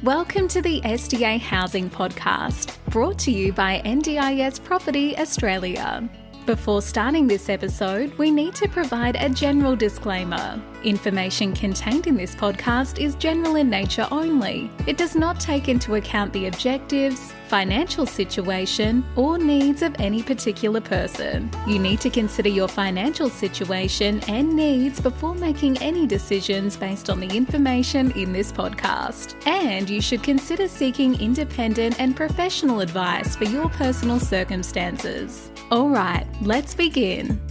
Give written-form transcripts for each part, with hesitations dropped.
Welcome to the SDA Housing Podcast, brought to you by NDIS Property Australia. Before starting this episode, we need to provide a general disclaimer. Information contained in this podcast is general in nature only. It does not take into account the objectives, financial situation, or needs of any particular person. You need to consider your financial situation and needs before making any decisions based on the information in this podcast. And you should consider seeking independent and professional advice for your personal circumstances. All right, let's begin.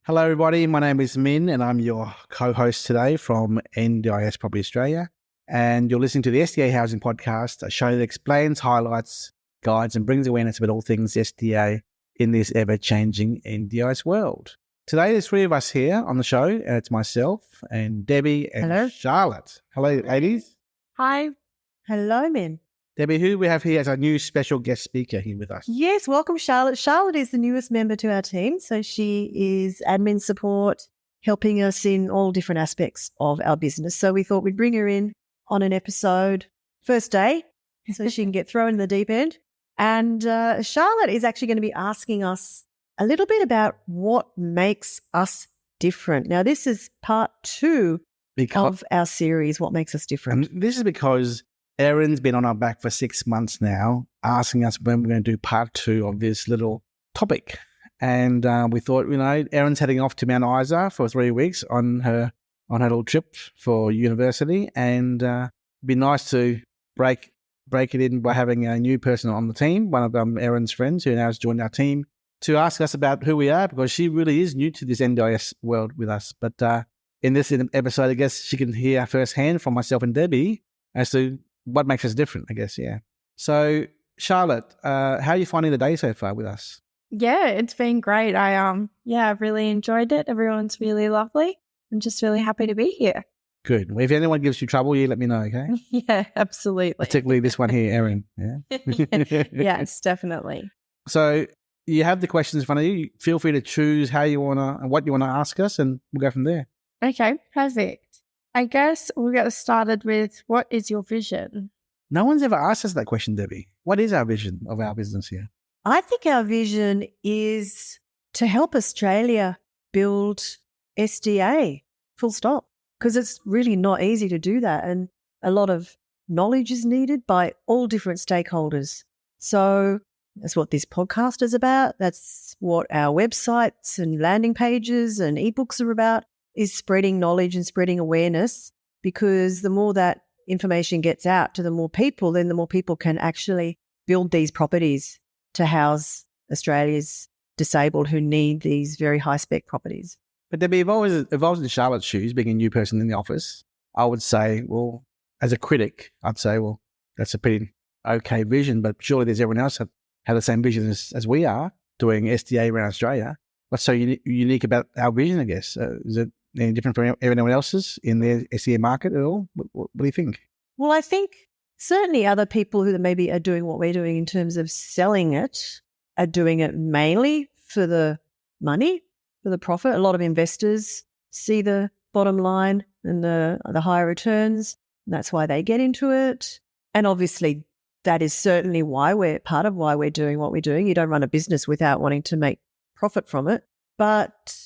Hello everybody, my name is Minh and I'm your co-host today from NDIS Property Australia, and you're listening to the SDA Housing Podcast, a show that explains, highlights, guides and brings awareness about all things SDA in this ever-changing NDIS world. Today there's three of us here on the show, and it's myself and Debbie and Hello. Charlotte. Hello ladies. Hi. Hello, Minh. Debbie, who we have here as our new special guest speaker here with us. Yes, welcome, Charlotte. Charlotte is the newest member to our team. So she is admin support, helping us in all different aspects of our business. So we thought we'd bring her in on an episode first day so she can get thrown in the deep end. And Charlotte is actually going to be asking us a little bit about what makes us different. Now, this is part two of our series, What Makes Us Different. And this is because Erin's been on our back for 6 months now, asking us when we're going to do part two of this little topic. And we thought, Erin's heading off to Mount Isa for 3 weeks on her little trip for university, and it'd be nice to break it in by having a new person on the team, one of Erin's friends who now has joined our team, to ask us about who we are, because she really is new to this NDIS world with us. But in this episode, I guess she can hear firsthand from myself and Debbie as to what makes us different, I guess, yeah. So, Charlotte, how are you finding the day so far with us? Yeah, it's been great. I've really enjoyed it. Everyone's really lovely. I'm just really happy to be here. Good. Well, if anyone gives you trouble, you let me know, okay? Yeah, absolutely. Particularly this one here, Erin. Yeah. Yes, definitely. So you have the questions in front of you. Feel free to choose how you want to and what you want to ask us, and we'll go from there. Okay, perfect. I guess we'll get started with, what is your vision? No one's ever asked us that question, Debbie. What is our vision of our business here? I think our vision is to help Australia build SDA, full stop, because it's really not easy to do that. And a lot of knowledge is needed by all different stakeholders. So that's what this podcast is about. That's what our websites and landing pages and ebooks are about, is spreading knowledge and spreading awareness, because the more that information gets out to the more people, then the more people can actually build these properties to house Australia's disabled who need these very high-spec properties. But Debbie, if I was in Charlotte's shoes, being a new person in the office, I would say, well, as a critic, I'd say, well, that's a pretty okay vision, but surely there's everyone else that have the same vision as we are doing SDA around Australia. What's so unique about our vision, I guess? Is it any different from everyone else's in the SDA market at all? What do you think? Well, I think certainly other people who maybe are doing what we're doing in terms of selling it are doing it mainly for the money, for the profit. A lot of investors see the bottom line and the higher returns, and that's why they get into it. And obviously that is certainly why we're doing what we're doing. You don't run a business without wanting to make profit from it. But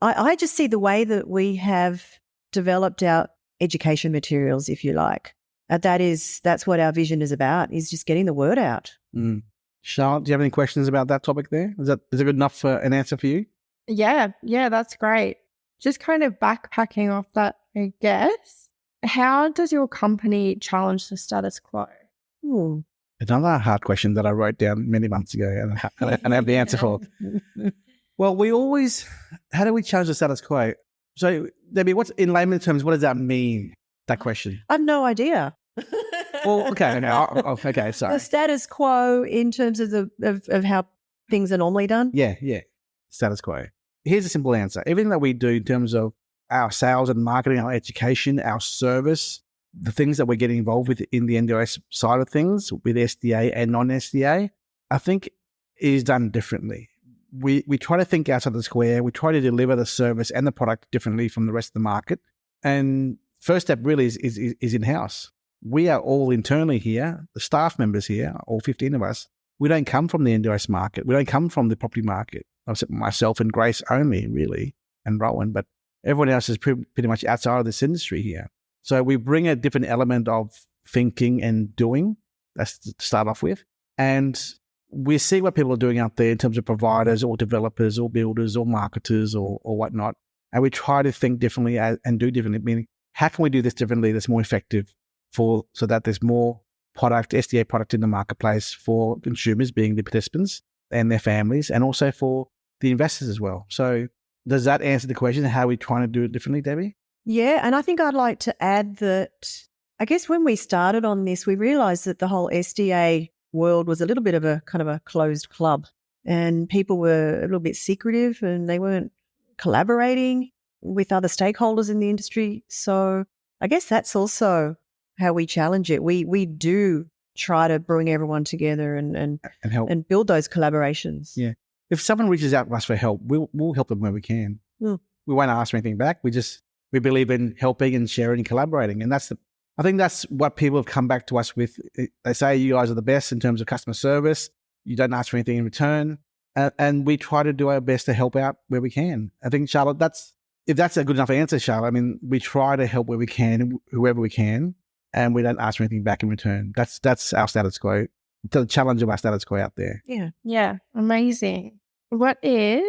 I just see the way that we have developed our education materials, if you like. That's what our vision is about, is just getting the word out. Mm. Charlotte, do you have any questions about that topic there? Is it good enough for an answer for you? Yeah, that's great. Just kind of backpacking off that, I guess. How does your company challenge the status quo? Another hard question that I wrote down many months ago and I have the answer for. Well, how do we challenge the status quo? So, Debbie, in layman terms, what does that mean, that question? I have no idea. Well, okay, okay, sorry. The status quo in terms of of how things are normally done? Yeah, status quo. Here's a simple answer. Everything that we do in terms of our sales and marketing, our education, our service, the things that we're getting involved with in the NDIS side of things, with SDA and non-SDA, I think is done differently. We try to think outside the square. We try to deliver the service and the product differently from the rest of the market. And first step really is in-house. We are all internally here, the staff members here, all 15 of us. We don't come from the NDIS market. We don't come from the property market. Except myself and Grace only, really, and Rowan. But everyone else is pretty much outside of this industry here. So we bring a different element of thinking and doing. That's to start off with. And we see what people are doing out there in terms of providers or developers or builders or marketers or whatnot. And we try to think differently and do differently, meaning how can we do this differently that's more effective so that there's more product, SDA product in the marketplace for consumers being the participants and their families, and also for the investors as well. So does that answer the question, how are we trying to do it differently, Debbie? Yeah, and I think I'd like to add that I guess when we started on this, we realised that the whole SDA world was a little bit of a kind of a closed club, and people were a little bit secretive and they weren't collaborating with other stakeholders in the industry. So I guess that's also how we challenge it. We do try to bring everyone together and help and build those collaborations. Yeah. If someone reaches out to us for help, we'll help them where we can. Mm. We won't ask for anything back. We believe in helping and sharing and collaborating. And I think that's what people have come back to us with. They say you guys are the best in terms of customer service. You don't ask for anything in return. And we try to do our best to help out where we can. I think, Charlotte, if that's a good enough answer, Charlotte, I mean, we try to help where we can, whoever we can, and we don't ask for anything back in return. That's our status quo, the challenge of our status quo out there. Yeah. Yeah. Amazing. What are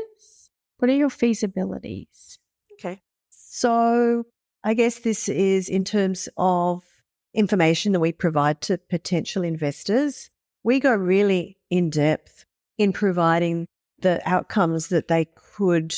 your feasibilities? Okay. So I guess this is in terms of information that we provide to potential investors. We go really in depth in providing the outcomes that they could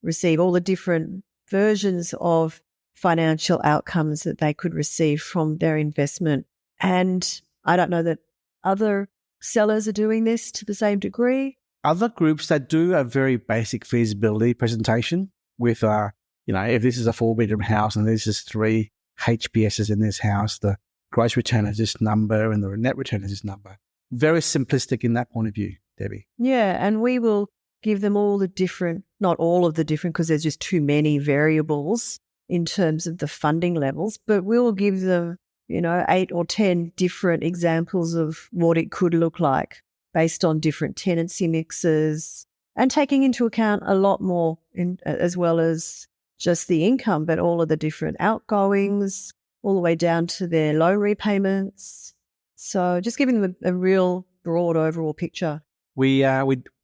receive, all the different versions of financial outcomes that they could receive from their investment. And I don't know that other sellers are doing this to the same degree. Other groups that do a very basic feasibility presentation with, if this is a 4-bedroom house and there's just 3 HPSs in this house, the gross return is this number and the net return is this number. Very simplistic in that point of view, Debbie. Yeah, and we will give them all the different, not all of the different, because there's just too many variables in terms of the funding levels, but we'll give them, 8 or 10 different examples of what it could look like based on different tenancy mixes and taking into account a lot more as well as just the income, but all of the different outgoings, all the way down to their low repayments. So just giving them a real broad overall picture.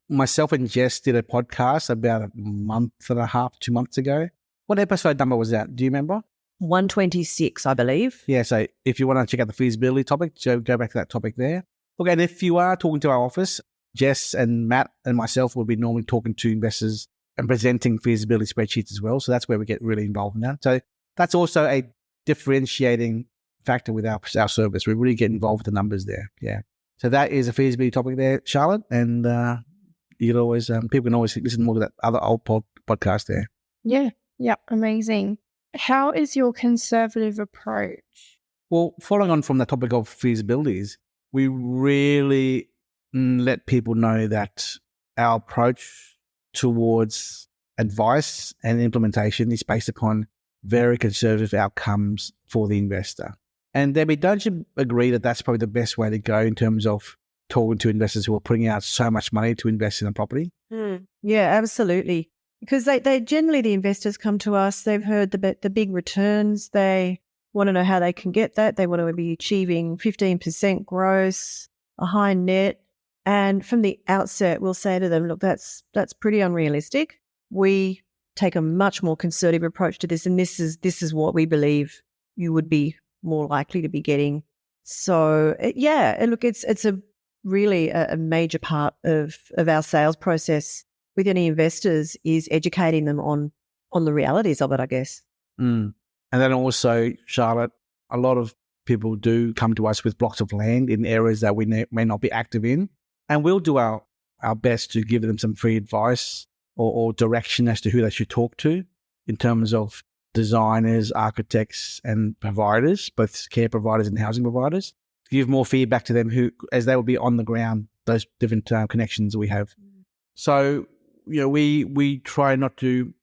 Myself and Jess did a podcast about a month and a half, 2 months ago. What episode number was that? Do you remember? 126, I believe. Yeah, so if you want to check out the feasibility topic, go back to that topic there. Okay, and if you are talking to our office, Jess and Matt and myself will be normally talking to investors and presenting feasibility spreadsheets as well. So that's where we get really involved in that. So that's also a differentiating factor with our service. We really get involved with the numbers there. Yeah. So that is a feasibility topic there, Charlotte. And you can always, people can always listen more to that other old podcast there. Yeah. Yeah. Amazing. How is your conservative approach? Well, following on from the topic of feasibilities, we really let people know that our approach towards advice and implementation is based upon very conservative outcomes for the investor. And Debbie, don't you agree that that's probably the best way to go in terms of talking to investors who are putting out so much money to invest in a property? Yeah, absolutely. Because they generally, the investors come to us, they've heard the big returns, they want to know how they can get that. They want to be achieving 15% gross, a high net. And from the outset, we'll say to them, look, that's pretty unrealistic. We take a much more conservative approach to this, and this is what we believe you would be more likely to be getting. So look, it's a really a major part of our sales process with any investors is educating them on the realities of it, I guess. And then also, Charlotte, a lot of people do come to us with blocks of land in areas that we may not be active in, and we'll do our best to give them some free advice or direction as to who they should talk to in terms of designers, architects and providers, both care providers and housing providers, to give more feedback to them as they will be on the ground, those different connections we have. So, we try to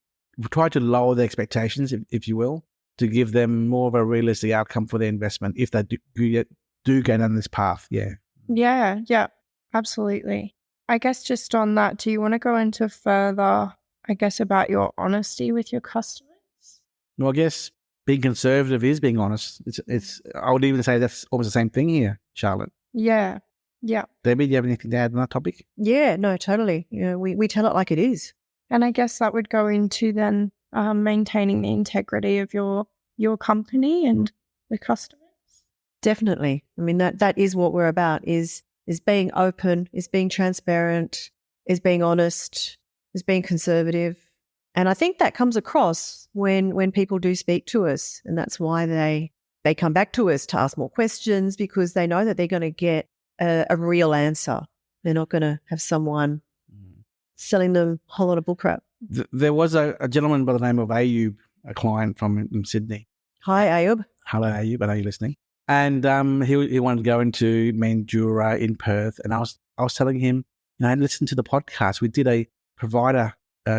lower the expectations, if you will, to give them more of a realistic outcome for their investment if they do go down this path. Yeah. Yeah, absolutely. I guess just on that, do you want to go into further, I guess, about your honesty with your customers? Well, I guess being conservative is being honest. It's. I would even say that's almost the same thing here, Charlotte. Yeah. Debbie, do you have anything to add on that topic? Yeah, no, totally. We tell it like it is. And I guess that would go into then maintaining the integrity of your company and the customers. Definitely. I mean, that is what we're about, is being open, is being transparent, is being honest, is being conservative. And I think that comes across when people do speak to us. And that's why they come back to us to ask more questions, because they know that they're going to get a real answer. They're not going to have someone selling them a whole lot of bullcrap. There was a gentleman by the name of Ayub, a client from Sydney. Hi, Ayub. Hello, Ayub. I know you're listening. And he wanted to go into Mandurah in Perth. And I was telling him, listen to the podcast. We did a provider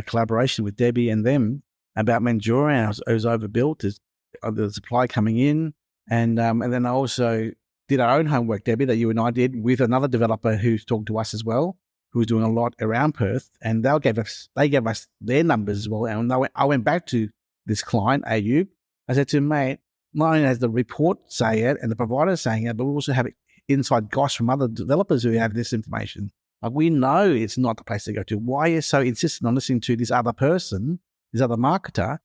collaboration with Debbie and them about Mandurah, and it was overbuilt. There's the supply coming in. And then I also did our own homework, Debbie, that you and I did with another developer who's talked to us as well, who's doing a lot around Perth. And they gave us their numbers as well. And I went back to this client, Ayub. I said to him, mate, not only has the report say it and the provider saying it, but we also have inside goss from other developers who have this information. Like, we know it's not the place to go to. Why are you so insistent on listening to this other person, this other marketer,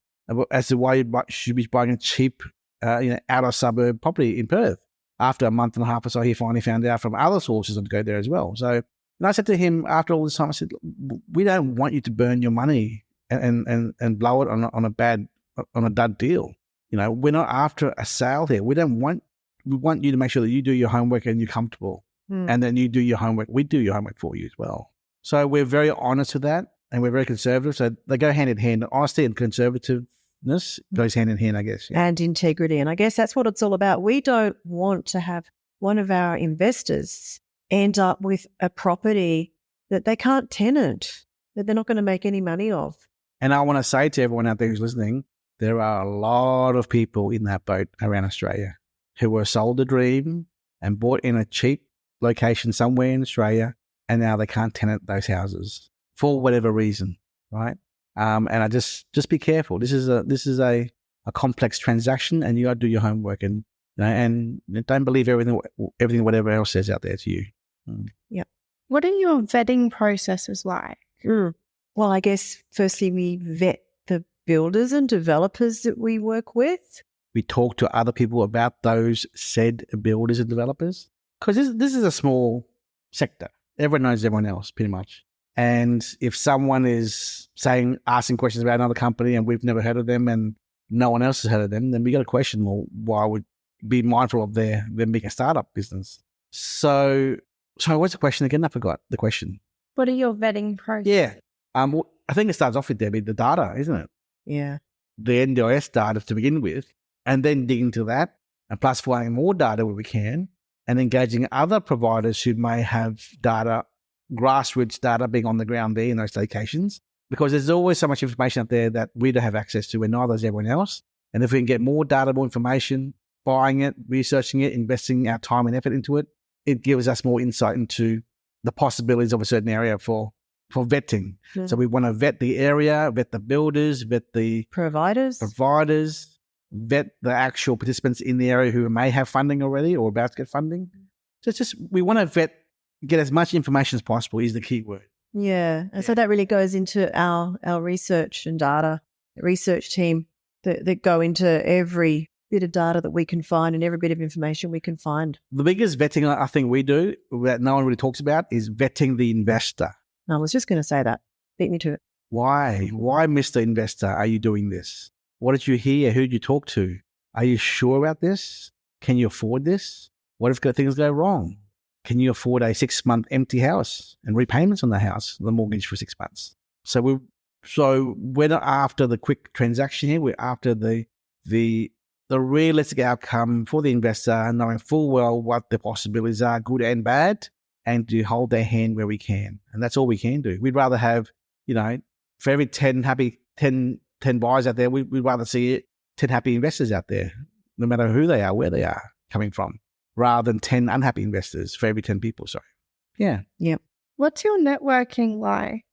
as to why you should be buying a cheap, out of suburb property in Perth? After a month and a half or so, he finally found out from other sources to go there as well. So, and I said to him after all this time, I said, we don't want you to burn your money and blow it on a dud deal. We're not after a sale here. We want you to make sure that you do your homework and you're comfortable. And then you do your homework. We do your homework for you as well. So we're very honest with that, and we're very conservative. So they go hand in hand. Honesty and conservativeness goes hand in hand, I guess. Yeah. And integrity. And I guess that's what it's all about. We don't want to have one of our investors end up with a property that they can't tenant, that they're not going to make any money off. And I want to say to everyone out there who's listening, there are a lot of people in that boat around Australia who were sold a dream and bought in a cheap location somewhere in Australia, and now they can't tenant those houses for whatever reason, right? And I just be careful. This is a complex transaction, and you got to do your homework, and don't believe everything whatever else says out there to you. Yep. What are your vetting processes like? Well, I guess firstly we vet the builders and developers that we work with. We talk to other people about those said builders and developers, because this is a small sector. Everyone knows everyone else pretty much. And if someone is asking questions about another company and we've never heard of them and no one else has heard of them, then we got to question, well, why would be mindful of them being a startup business? So what's the question again? I forgot the question. What are your vetting processes? Yeah. I think it starts off with, Debbie, the data, isn't it? Yeah. The NDIS data to begin with, and then digging into that and plus flying more data where we can, and engaging other providers who may have data, grassroots data being on the ground there in those locations, because there's always so much information out there that we don't have access to, and neither does everyone else. And if we can get more data, more information, buying it, researching it, investing our time and effort into it, it gives us more insight into the possibilities of a certain area for vetting. Yeah. So we want to vet the area, vet the builders, vet the providers, vet the actual participants in the area who may have funding already or about to get funding. So it's just, we want to get as much information as possible is the key word. Yeah. And so that really goes into our research and data, research team that go into every bit of data that we can find and every bit of information we can find. The biggest vetting I think we do that no one really talks about is vetting the investor. I was just going to say that. Beat me to it. Why, Mr. Investor, are you doing this? What did you hear? Who did you talk to? Are you sure about this? Can you afford this? What if things go wrong? Can you afford a 6-month empty house and repayments on the house, the mortgage for 6 months? So we're not after the quick transaction here. We're after the realistic outcome for the investor, knowing full well what the possibilities are, good and bad, and to hold their hand where we can. And that's all we can do. We'd rather have, for every 10 buyers out there, we'd rather see 10 happy investors out there, no matter who they are, where they are coming from, rather than 10 unhappy investors for every 10 people. Sorry. Yeah. Yep. What's your networking like?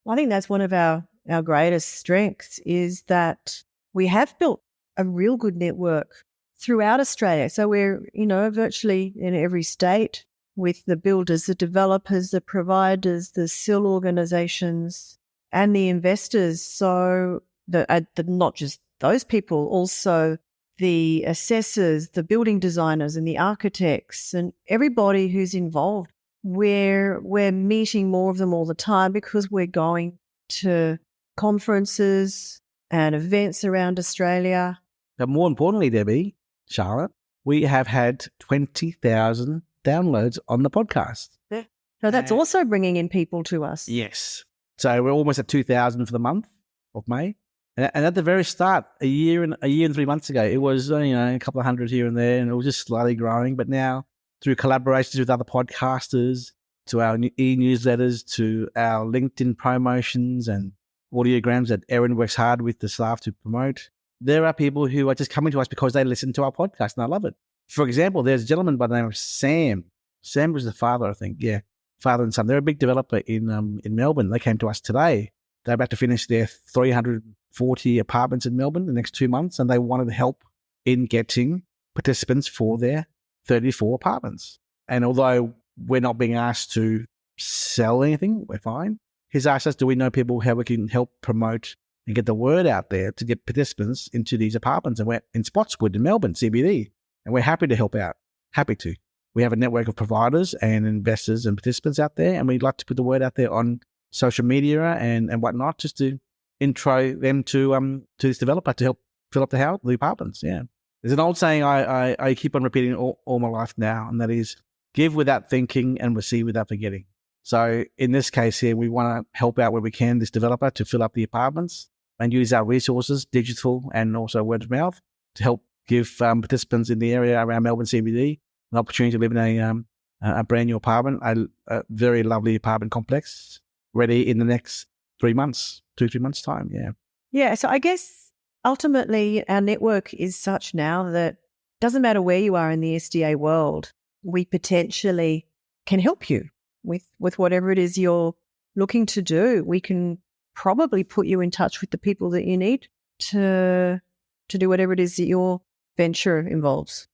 I think that's one of our greatest strengths is that we have built a real good network throughout Australia. So we're, virtually in every state with the builders, the developers, the providers, the SIL organisations and the investors. So not just those people, also the assessors, the building designers and the architects and everybody who's involved. We're meeting more of them all the time because we're going to conferences and events around Australia. But more importantly, Debbie, Charlotte, we have had 20,000 downloads on the podcast. Yeah. So that's also bringing in people to us. Yes. So we're almost at 2,000 for the month of May. And at the very start, a year and 3 months ago, it was, a couple of hundred here and there, and it was just slowly growing. But now, through collaborations with other podcasters, to our e-newsletters, to our LinkedIn promotions and audiograms that Erin works hard with the staff to promote, there are people who are just coming to us because they listen to our podcast, and I love it. For example, there's a gentleman by the name of Sam. Sam was the father, I think. Yeah, father and son. They're a big developer in Melbourne. They came to us today. They're about to finish their 340 apartments in Melbourne in the next 2 months, and they wanted help in getting participants for their 34 apartments. And although we're not being asked to sell anything, we're fine. He's asked us, do we know people how we can help promote and get the word out there to get participants into these apartments? And we're in Spotswood in Melbourne, CBD, and we're happy to help out. Happy to. We have a network of providers and investors and participants out there, and we'd like to put the word out there on social media and whatnot, just to intro them to this developer to help fill up the apartments. Yeah. There's an old saying I keep on repeating all my life now, and that is, give without thinking and receive without forgetting. So in this case here, we want to help out where we can this developer to fill up the apartments and use our resources, digital and also word of mouth, to help give participants in the area around Melbourne CBD an opportunity to live in a brand new apartment, a very lovely apartment complex, ready in the next 3 months, 2-3 months' time. Yeah. Yeah. So I guess ultimately our network is such now that it doesn't matter where you are in the SDA world, we potentially can help you with whatever it is you're looking to do. We can probably put you in touch with the people that you need to do whatever it is that your venture involves.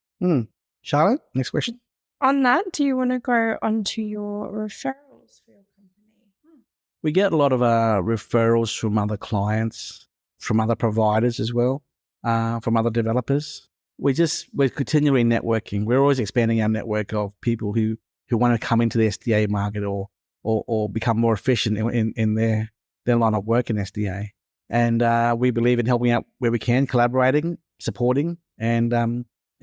Charlotte, next question. On that, do you want to go on to your referrals for your company? We get a lot of referrals from other clients, from other providers as well, from other developers. We're continually networking. We're always expanding our network of people who want to come into the SDA market or become more efficient in their line of work in SDA. And we believe in helping out where we can, collaborating, supporting, and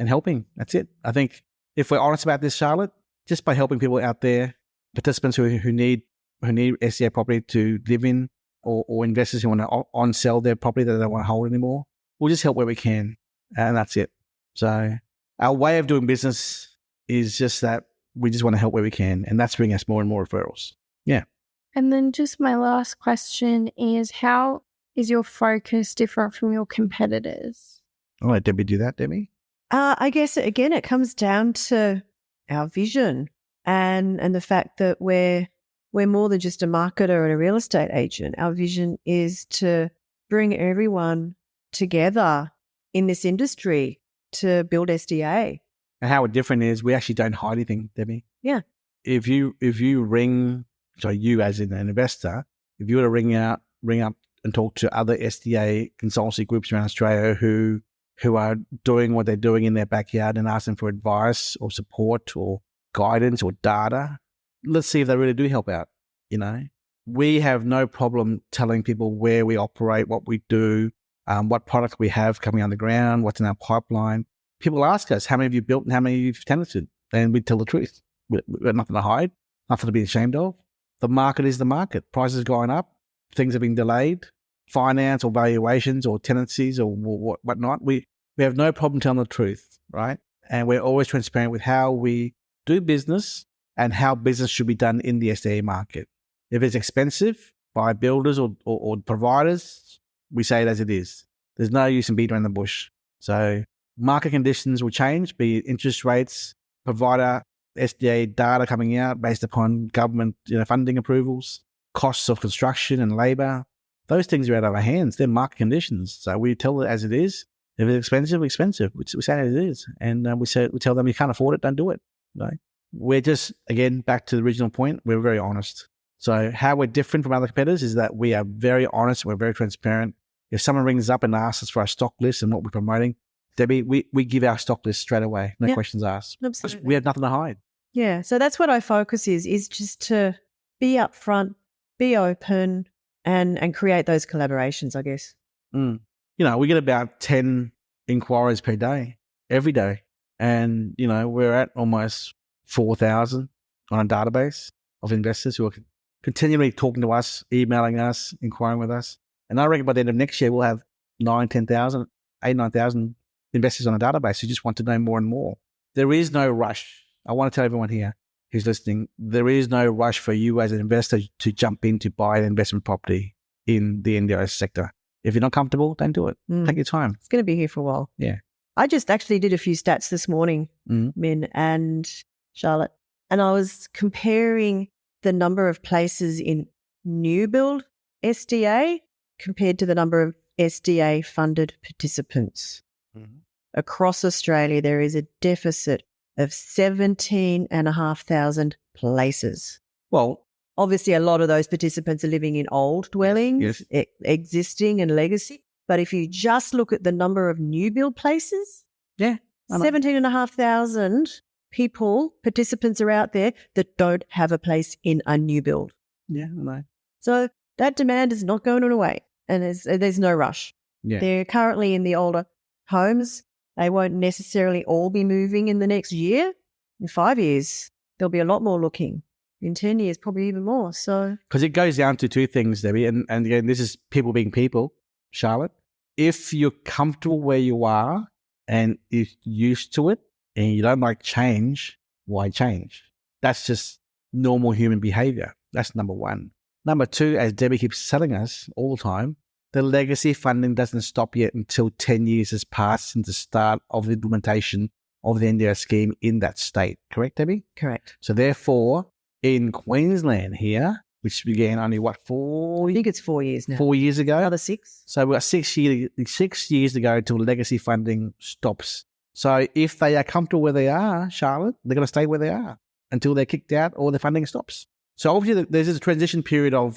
helping. That's it. I think if we're honest about this, Charlotte, just by helping people out there, participants who need SDA property to live in, or investors who want to on-sell their property that they don't want to hold anymore, we'll just help where we can. And that's it. So our way of doing business is just that we just want to help where we can. And that's bringing us more and more referrals. Yeah. And then just my last question is, how is your focus different from your competitors? I'll let Debbie do that, Debbie. I guess, again, it comes down to our vision and the fact that we're more than just a marketer and a real estate agent. Our vision is to bring everyone together in this industry to build SDA. And how different is we actually don't hide anything, Debbie. Yeah. If you ring, so you as an investor, if you were to ring up and talk to other SDA consultancy groups around Australia who are doing what they're doing in their backyard and ask them for advice or support or guidance or data, let's see if they really do help out. We have no problem telling people where we operate, what we do, what products we have coming on the ground, what's in our pipeline. People ask us, how many have you built and how many you've tenanted? And we tell the truth. We've got nothing to hide, nothing to be ashamed of. The market is the market. Prices are going up. Things are being delayed. Finance or valuations or tenancies or whatnot. We have no problem telling the truth, right? And we're always transparent with how we do business and how business should be done in the SDA market. If it's expensive by builders or providers, we say it as it is. There's no use in beating around the bush. So market conditions will change, be it interest rates, provider, SDA data coming out based upon government funding approvals, costs of construction and labour. Those things are out of our hands. They're market conditions. So we tell it as it is. If it's expensive, expensive. We say it as it is. And we tell them you can't afford it, don't do it. Right? We're just, again, back to the original point, we're very honest. So how we're different from other competitors is that we are very honest, we're very transparent. If someone rings up and asks us for our stock list and what we're promoting, Debbie, we give our stock list straight away. No questions asked. Absolutely. We have nothing to hide. Yeah. So that's what our focus is just to be upfront, be open, and create those collaborations, I guess. We get about 10 inquiries per day, every day. And, we're at almost 4,000 on a database of investors who are continually talking to us, emailing us, inquiring with us. And I reckon by the end of next year, we'll have 9,000 investors on a database who just want to know more and more. There is no rush. I want to tell everyone here who's listening, there is no rush for you as an investor to jump in to buy an investment property in the NDIS sector. If you're not comfortable, don't do it. Take your time. It's going to be here for a while. Yeah. I just actually did a few stats this morning, Min and Charlotte, and I was comparing the number of places in new build SDA compared to the number of SDA funded participants. Across Australia, there is a deficit of 17,500 places. Well, obviously, a lot of those participants are living in old dwellings, existing and legacy. But if you just look at the number of new build places, 17,500 participants are out there that don't have a place in a new build. Yeah, I know. So that demand is not going away, and there's no rush. Yeah. They're currently in the older homes. They won't necessarily all be moving in the next year. In 5 years, there'll be a lot more looking. In 10 years, probably even more. So, because it goes down to two things, Debbie, and again, this is people being people, Charlotte. If you're comfortable where you are and you're used to it and you don't like change, why change? That's just normal human behavior. That's number one. Number two, as Debbie keeps telling us all the time, the legacy funding doesn't stop yet until 10 years has passed since the start of the implementation of the NDIS scheme in that state. Correct, Debbie? correct. So therefore, in Queensland here, which began only, I think it's 4 years now. 4 years ago? Another 6. So we've got 6 years to go until legacy funding stops. So if they are comfortable where they are, Charlotte, they're going to stay where they are until they're kicked out or the funding stops. So obviously there's this transition period of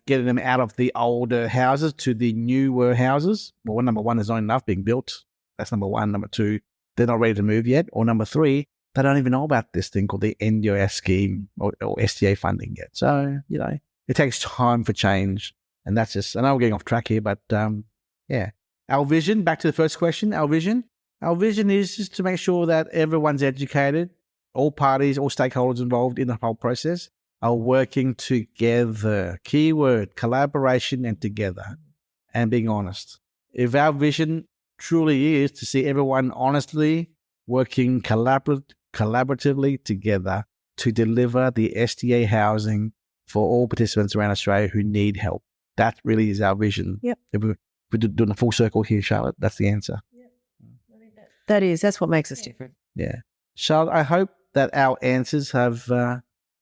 getting them out of the older houses to the newer houses. Well, number one, there's not enough being built. That's number one. Number two, they're not ready to move yet. Or number three, they don't even know about this thing called the NDIS scheme or SDA funding yet. So, it takes time for change. And that's just, I know we're getting off track here, but yeah. Our vision, back to the first question, our vision is just to make sure that everyone's educated, all parties, all stakeholders involved in the whole process are working together. Keyword, collaboration and together, and being honest. If our vision truly is to see everyone honestly working collaboratively together to deliver the SDA housing for all participants around Australia who need help. That really is our vision. Yep. If we're doing a full circle here, Charlotte, that's the answer. Yep. I think that's what makes us different. Yeah. Charlotte, I hope that our answers have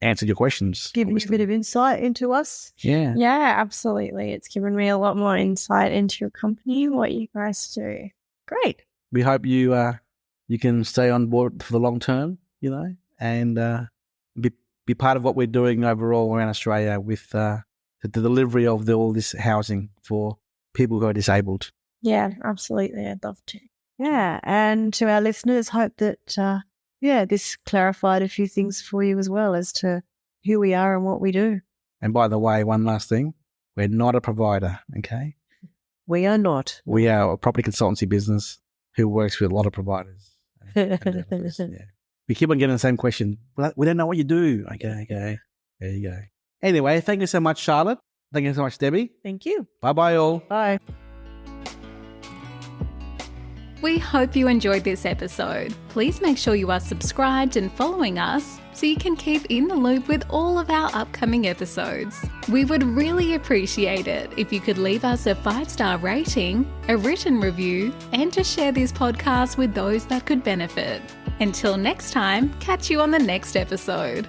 answered your questions. Giving you a bit of insight into us. Yeah. Yeah, absolutely. It's given me a lot more insight into your company, what you guys do. Great. We hope you can stay on board for the long term, and be part of what we're doing overall around Australia with the delivery of all this housing for people who are disabled. Yeah, absolutely. I'd love to. Yeah. And to our listeners, hope that, this clarified a few things for you as well as to who we are and what we do. And by the way, one last thing, we're not a provider, okay? We are not. We are a property consultancy business who works with a lot of providers. Yeah. We keep on getting the same question. We don't know what you do. Okay. There you go. Anyway, thank you so much, Charlotte. Thank you so much, Debbie. Thank you. Bye-bye, all. Bye. We hope you enjoyed this episode. Please make sure you are subscribed and following us so you can keep in the loop with all of our upcoming episodes. We would really appreciate it if you could leave us a 5-star rating, a written review, and to share this podcast with those that could benefit. Until next time, catch you on the next episode.